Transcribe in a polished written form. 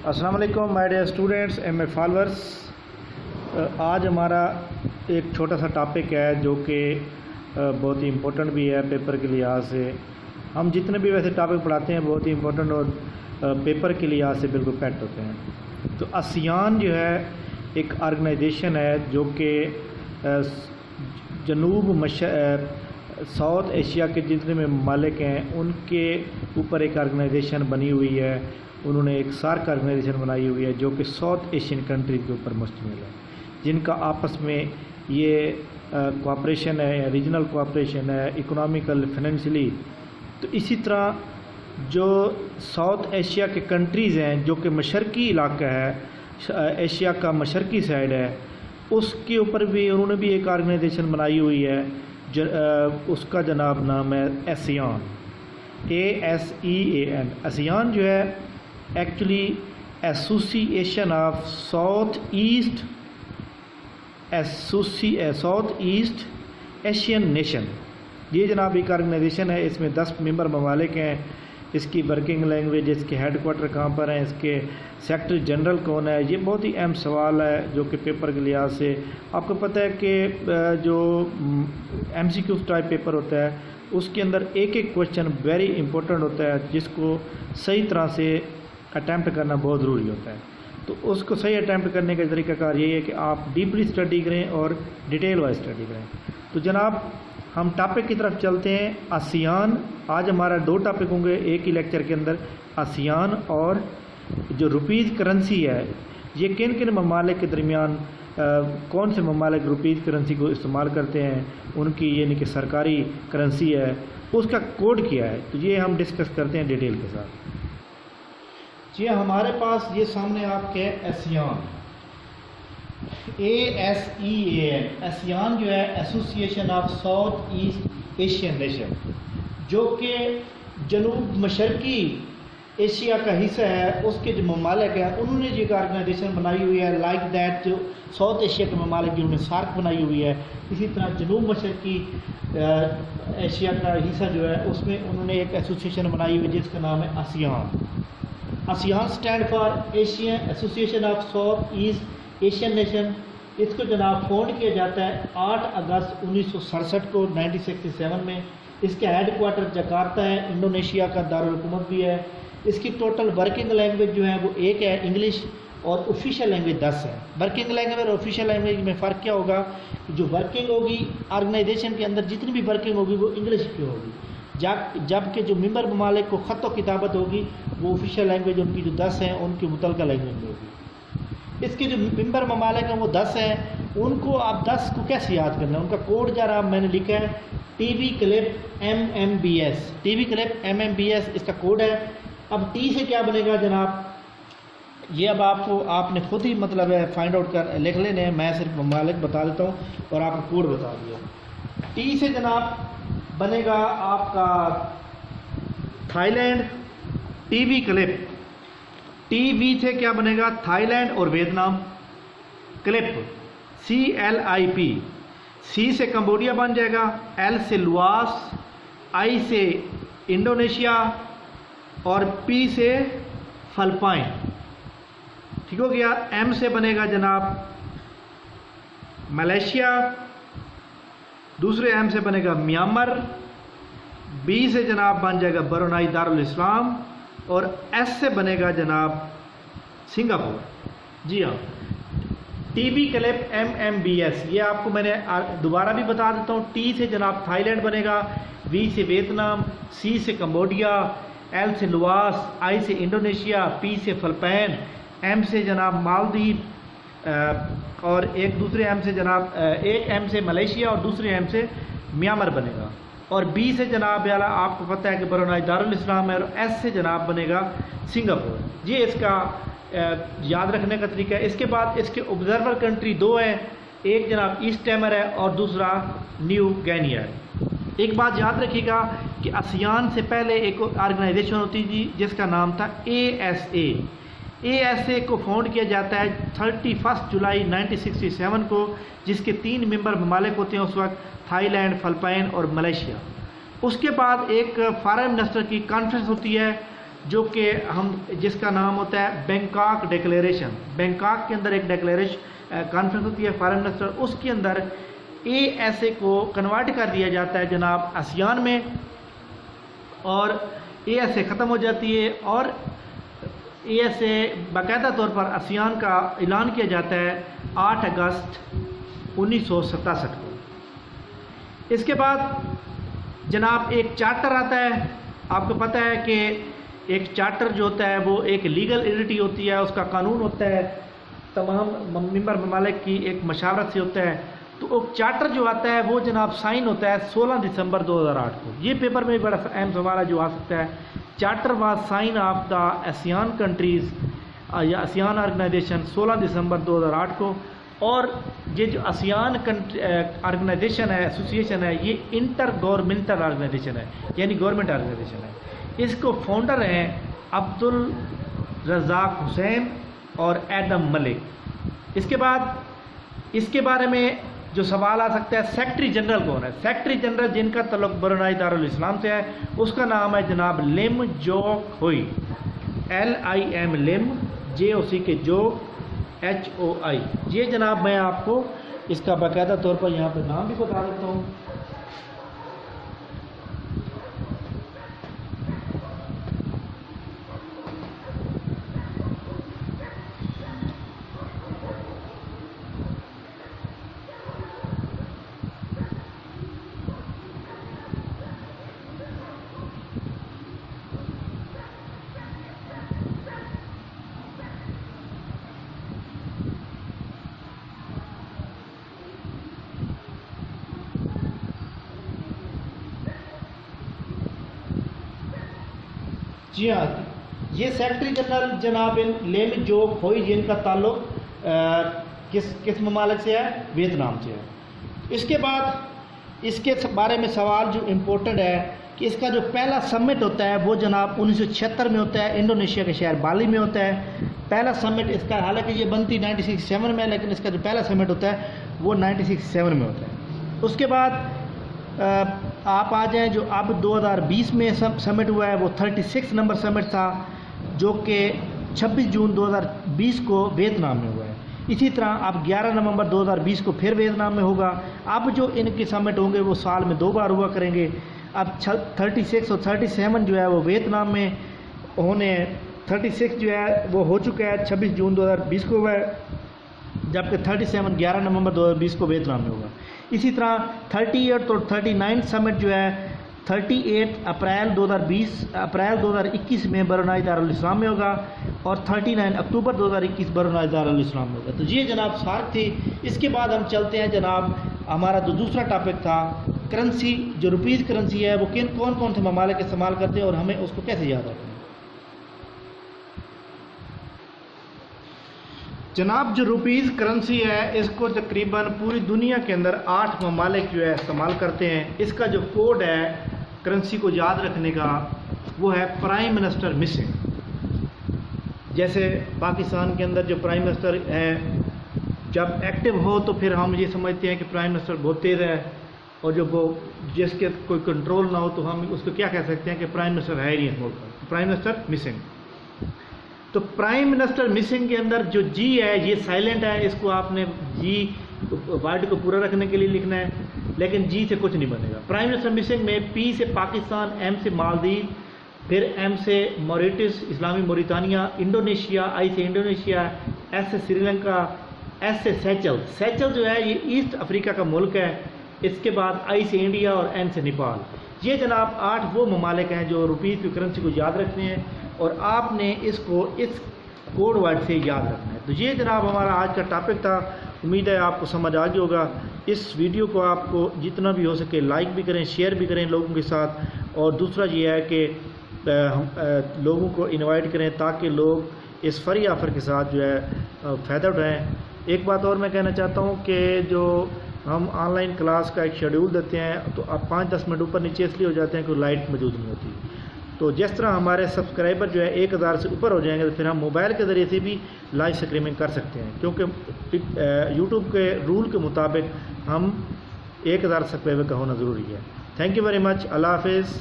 السلام علیکم my dear students M A followers. آج ہمارا ایک چھوٹا سا ٹاپک ہے جو کہ بہت ہی امپورٹنٹ بھی ہے پیپر کے لحاظ سے. ہم جتنے بھی ویسے ٹاپک پڑھاتے ہیں بہت ہی امپورٹنٹ اور پیپر کے لحاظ سے بالکل پیکٹ ہوتے ہیں. تو آسیان جو ہے ایک آرگنائزیشن ہے جو کہ ساؤتھ ایشیا کے جتنے بھی ممالک ہیں ان کے اوپر ایک آرگنائزیشن بنی ہوئی ہے. انہوں نے ایک سارک آرگنائزیشن بنائی ہوئی ہے جو کہ ساؤتھ ایشین کنٹریز کے اوپر مشتمل ہے، جن کا آپس میں یہ کوآپریشن ہے، ریجنل کوآپریشن ہے، اکنامیکل، فائنینشلی. تو اسی طرح جو ساؤتھ ایشیا کے کنٹریز ہیں جو کہ مشرقی علاقہ ہے، ایشیا کا مشرقی سائڈ ہے، اس کے اوپر بھی انہوں نے بھی ایک آرگنائزیشن بنائی ہوئی ہے. اس کا جناب نام ہے آسیان، ASEAN. آسیان جو ہے ایکچولی ایسوسی ایشن of south east Asian nation. یہ جناب ایک آرگنائزیشن ہے. اس میں 10 ممبر ممالک ہیں. اس کی ورکنگ لینگویج، اس کے ہیڈ کوارٹر کہاں پر ہیں، اس کے سیکرٹری جنرل کون ہے، یہ بہت ہی اہم سوال ہے جو کہ پیپر کے لحاظ سے آپ کو پتہ ہے کہ جو MCQ ٹائپ پیپر ہوتا ہے اس کے اندر ایک ایک کویشچن ویری امپورٹنٹ ہوتا ہے جس کو صحیح طرح سے اٹیمپٹ کرنا بہت ضروری ہوتا ہے. تو اس کو صحیح اٹیمپٹ کرنے کا طریقہ کار یہی ہے کہ آپ ڈیپلی اسٹڈی کریں اور ڈیٹیل وائز اسٹڈی کریں. تو جناب ہم ٹاپک کی طرف چلتے ہیں. آسیان، آج ہمارا 2 ٹاپک ہوں گے ایک ہی لیکچر کے اندر. آسیان اور جو روپیز کرنسی ہے، یہ کن کن ممالک کے درمیان کون سے ممالک روپیز کرنسی کو استعمال کرتے ہیں، ان کی یعنی کہ سرکاری کرنسی ہے، اس کا کوڈ کیا ہے. تو یہ ہم ڈسکس کرتے ہیں ڈیٹیل کے ساتھ. جی ہمارے پاس یہ سامنے آپ کے آسیان، ASEAN. آسیان جو ہے ایسوسی ایشن of south east Asian nation, جو کہ جنوب مشرقی ایشیا کا حصہ ہے. اس کے جو ممالک ہیں انہوں نے ایک آرگنائزیشن بنائی ہوئی ہے لائک دیٹ. جو ساؤتھ ایشیا کے ممالک جنہوں نے سارک بنائی ہوئی ہے، اسی طرح جنوب مشرقی ایشیا کا حصہ جو ہے اس میں انہوں نے ایک ایسوسیشن بنائی ہوئی جس کا نام ہے ASEAN. ASEAN stand for Asian association of south east Asian nation. اس کو جناب فاؤنڈ کیا جاتا ہے 8 اگست 1967 کو 1967 میں. اس کا ہیڈ کوارٹر جکارتا ہے، انڈونیشیا کا دارالحکومت بھی ہے. اس کی ٹوٹل ورکنگ لینگویج جو ہے وہ ایک ہے انگلش، اور آفیشیل لینگویج 10 ہے. ورکنگ لینگویج اور آفیشیل لینگویج میں فرق کیا ہوگا؟ جو ورکنگ ہوگی آرگنائزیشن کے اندر جتنی بھی ورکنگ ہوگی وہ انگلش کی ہوگی، جبکہ جو ممبر ممالک کو خط و کتابت ہوگی وہ آفیشیل لینگویج ان کی جو 10 ہیں ان کی متعلقہ لینگویج ہوگی. اس کے جو ممبر ممالک ہیں وہ 10 ہیں. ان کو آپ 10 کو کیسے یاد کرنا ہے؟ ان کا کوڈ ذرا میں نے لکھا ہے TB clip MMBS. TB clip MMBS اس کا کوڈ ہے. اب T سے کیا بنے گا جناب؟ یہ اب آپ نے خود ہی مطلب ہے فائنڈ آؤٹ کر لکھ لینے ہیں. میں صرف ممالک بتا دیتا ہوں اور آپ کو کوڈ بتا دیا. T سے جناب بنے گا آپ کا Thailand. TB clip. TV سے کیا بنے گا؟ تھائی لینڈ اور ویتنام. Clip CLIP. C سے کمبوڈیا بن جائے گا. L سے لواس. I سے انڈونیشیا اور P سے فلپائن. ٹھیک ہو گیا. M سے بنے گا جناب ملیشیا. دوسرے M سے بنے گا میانمار. B سے جناب بن جائے گا برونائی دارالاسلام. اور S سے بنے گا جناب سنگاپور. جی ہاں، TB کلپ MMBS. یہ آپ کو میں نے دوبارہ بھی بتا دیتا ہوں. T سے جناب تھائی لینڈ بنے گا. V سے ویتنام. C سے کمبوڈیا. L سے لواس. I سے انڈونیشیا. P سے فلپائن. M سے جناب مالدیپ. اور ایک دوسرے M سے جناب ایک M سے ملیشیا اور دوسرے M سے میانمار بنے گا. اور B سے جناب آپ کو پتہ ہے کہ برونائی دارالاسلام ہے. اور S سے جناب بنے گا سنگاپور. یہ اس کا یاد رکھنے کا طریقہ ہے. اس کے بعد اس کے آبزرور کنٹری 2 ہیں. ایک جناب ایسٹ ٹائمر ہے اور دوسرا نیو گینیا ہے. ایک بات یاد رکھیے گا کہ آسیان سے پہلے ایک آرگنائزیشن ہوتی تھی جس کا نام تھا ASA. ASA کو فاؤنڈ کیا جاتا ہے 31 جولائی 1967 کو، جس کے 3 ممبر ممالک ہوتے ہیں اس وقت، تھائی لینڈ، فلپائن اور ملیشیا. اس کے بعد ایک فارن منسٹر کی کانفرنس ہوتی ہے جو کہ ہم جس کا نام ہوتا ہے بینکاک ڈیکلیریشن. بینکاک کے اندر ایک ڈیکلیریشن کانفرنس ہوتی ہے فارن منسٹر, اس کے اندر اے ایس اے کو کنورٹ کر دیا جاتا ہے جناب آسیان میں, اور اے ایس اے ختم ہو جاتی ہے, اور اے ایس اے باقاعدہ طور پر آسیان کا اعلان کیا جاتا ہے 8 اگست 1967 کو. اس کے بعد جناب ایک چارٹر آتا ہے. آپ کو پتہ ہے کہ ایک چارٹر جو ہوتا ہے وہ ایک لیگل اینٹی ہوتی ہے, اس کا قانون ہوتا ہے, تمام ممبر ممالک کی ایک مشاورت سے ہوتا ہے. تو ایک چارٹر جو آتا ہے وہ جناب سائن ہوتا ہے 16 دسمبر 2008 کو. یہ پیپر میں بڑا اہم سوال ہے جو آ سکتا ہے. Charter was sign of the ASEAN countries یا آسیان آرگنائزیشن 16 دسمبر 2008 کو. اور یہ جو آسیان آرگنائزیشن ہے, ایسوسیشن ہے, یہ انٹر گورنمنٹل آرگنائزیشن ہے, یعنی گورنمنٹ آرگنائزیشن ہے. اس کو فاؤنڈر ہیں عبد الرزاق حسین اور ایڈم ملک. اس کے بعد اس کے بارے میں جو سوال آ سکتا ہے, سیکرٹری جنرل کون ہے؟ سیکرٹری جنرل جن کا تعلق برونائی دارالاسلام سے ہے اس کا نام ہے جناب لم جوک ہوئی, LIM لم, JOC جوک HOI. یہ جناب میں آپ کو اس کا باقاعدہ طور پر یہاں پہ نام بھی بتا دیتا ہوں. جی ہاں, یہ سیکرٹری جنرل جناب لم جوک ہوئی جن کا تعلق کس ممالک سے ہے؟ ویتنام سے ہے. اس کے بعد اس کے بارے میں سوال جو امپورٹنٹ ہے کہ اس کا جو پہلا سمٹ ہوتا ہے وہ جناب 1976 میں ہوتا ہے, انڈونیشیا کے شہر بالی میں ہوتا ہے. پہلا سمٹ اس کا, حالانکہ یہ بنتی 1967 میں, لیکن اس کا جو پہلا سمٹ ہوتا ہے وہ 1967 میں ہوتا ہے. اس کے بعد آپ آ جائیں جو اب 2020 میں سمٹ ہوا ہے وہ 36 نمبر سمٹ تھا, جو کہ 26 جون 2020 کو ویتنام میں ہوا ہے. اسی طرح اب 11 نومبر 2020 کو پھر ویتنام میں ہوگا. اب جو ان کے سمٹ ہوں گے وہ سال میں 2 بار ہوا کریں گے. اب 36 اور 37 جو ہے وہ ویتنام میں ہونے, 36 جو ہے وہ ہو چکا ہے 26 جون 2020 کو ہوا ہے, جبکہ 37 11 نومبر 2020 کو ویتنام میں ہوگا. اسی طرح 38 اور 39 سمٹ جو ہے 38 اپریل 2021 میں برونائی دارالاسلام میں ہوگا, اور 39 اکتوبر 2021 برونائی دارالاسلام میں ہوگا. تو یہ جناب سارک تھی. اس کے بعد ہم چلتے ہیں جناب, ہمارا جو دوسرا ٹاپک تھا کرنسی, جو روپیز کرنسی ہے وہ کون سے ممالک استعمال کرتے ہیں اور ہمیں اس کو کیسے یاد رکھنا ہے. جناب جو روپیز کرنسی ہے اس کو تقریباً پوری دنیا کے اندر 8 ممالک جو ہے استعمال کرتے ہیں. اس کا جو کوڈ ہے کرنسی کو یاد رکھنے کا وہ ہے پرائم منسٹر مسنگ. جیسے پاکستان کے اندر جو پرائم منسٹر ہے جب ایکٹیو ہو تو پھر ہم یہ سمجھتے ہیں کہ پرائم منسٹر بہت تیز ہے, اور جب وہ جس کے کوئی کنٹرول نہ ہو تو ہم اس کو کیا کہہ سکتے ہیں کہ پرائم منسٹر ہے ہی نہیں اس ملک کا, پرائم منسٹر مسنگ. تو پرائم منسٹر مسنگ کے اندر جو جی ہے یہ سائلنٹ ہے, اس کو آپ نے جی ورڈ کو پورا رکھنے کے لیے لکھنا ہے, لیکن جی سے کچھ نہیں بنے گا. پرائم منسٹر مسنگ میں پی سے پاکستان, ایم سے مالدیو, پھر ایم سے موریٹس اسلامی موریتانیہ, انڈونیشیا, آئی سے انڈونیشیا, ایس سے سری لنکا, ایس سے سیچل. سیچل جو ہے یہ ایسٹ افریقہ کا ملک ہے. اس کے بعد آئی سے انڈیا اور این سے نیپال. یہ جناب 8 وہ ممالک ہیں جو روپیز کی کرنسی کو یاد رکھتے ہیں, اور آپ نے اس کو اس کوڈ ورڈ سے یاد رکھنا ہے. تو یہ جناب ہمارا آج کا ٹاپک تھا. امید ہے آپ کو سمجھ آ گیا ہوگا. اس ویڈیو کو آپ کو جتنا بھی ہو سکے لائک بھی کریں, شیئر بھی کریں لوگوں کے ساتھ, اور دوسرا یہ ہے کہ لوگوں کو انوائٹ کریں تاکہ لوگ اس فری آفر کے ساتھ جو ہے فائدہ اٹھائیں. ایک بات اور میں کہنا چاہتا ہوں کہ جو ہم آن لائن کلاس کا ایک شیڈیول دیتے ہیں تو اب 5-10 منٹ اوپر نیچے اس لیے ہو جاتے ہیں کہ لائٹ موجود نہیں ہوتی. تو جس طرح ہمارے سبسکرائبر جو ہے 1000 سے اوپر ہو جائیں گے تو پھر ہم موبائل کے ذریعے سے بھی لائیو اسٹریمنگ کر سکتے ہیں, کیونکہ یوٹیوب کے رول کے مطابق ہم 1000 سبسکرائبر کا ہونا ضروری ہے. Thank you very much. اللہ حافظ.